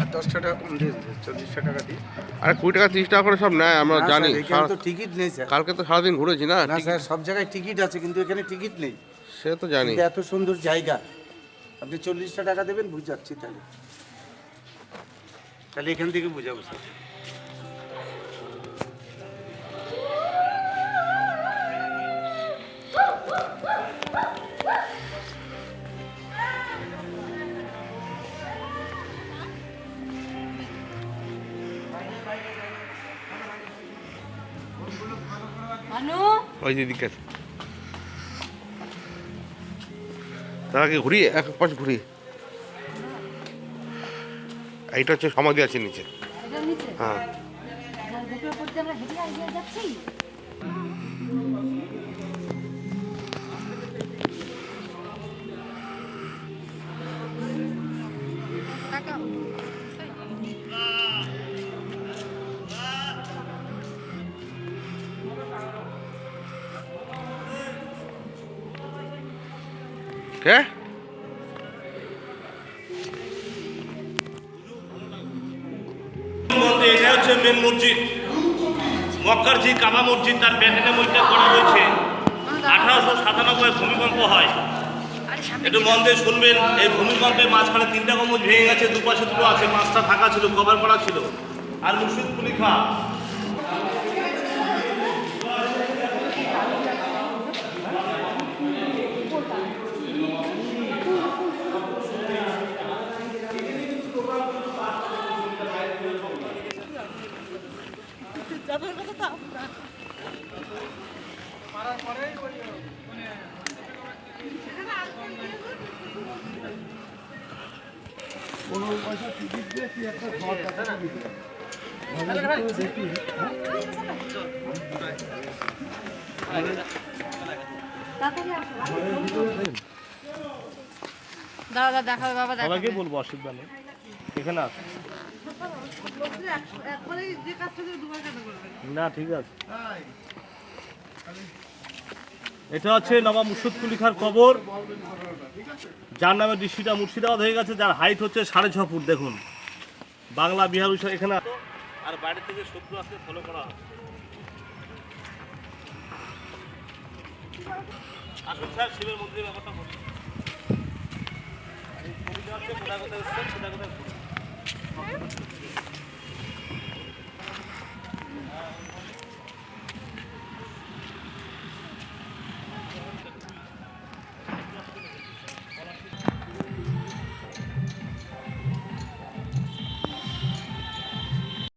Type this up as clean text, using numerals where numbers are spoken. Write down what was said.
আর 10 টাকা কম দিয়ে দিচ্ছে, 40 টাকা দিয়ে। আরে 20 টাকা 30 টাকা করে সব নেয়, আমরা না জানি। স্যার, এখানে তো টিকিট নেই স্যার। কালকে তো সারাদিন ঘুরেছি না। না স্যার, সব জায়গায় টিকিট আছে কিন্তু এখানে টিকিট নেই। সে তো জানি। কিন্তু এত সুন্দর জায়গা, আপনি 40 টাকা দেবেন, বুঝাচ্ছি তাহলে। তাহলে এখান থেকে বুঝাবো স্যার। ওই দিদিকে তার আগে ঘুরি, এক পাশ ঘুরি। এইটা হচ্ছে সমাধি আছে নিচে। হ্যাঁ, কে এটা হচ্ছে মেন মসজিদ, মক্কার কাবা মসজিদ। তার প্যাটার্নের মধ্যে করা হয়েছে 1897 ভূমিকম্প হয়। একটু মন দিয়ে শুনবেন। এই ভূমিকম্পে মাঝখানে 3টা গম্বুজ ভেঙে গেছে, দুপাশে দুটো আছে, মাছটা ফাঁকা ছিল, কভার করা ছিল। আর মুর্শিদ কুলি খা দাদা দেখাবে বাবা, সবাইকে বলবো, অসুবিধা নেই। এখানে আছে না, ঠিক আছে। এটা হচ্ছে নবাব মুর্শিদ কুলি খাঁর কবর, যার নামে দৃষ্টিটা মুর্শিদাবাদ হয়ে গেছে, যার হাইট হচ্ছে 6.5 ফুট। দেখুন, বাংলা বিহার এখানে। আর বাইরে থেকে শত্রু আসতে ফলো করা হয়। আসুন স্যার, শিবের মন্দিরের ব্যাপারটা বলি। কোথায়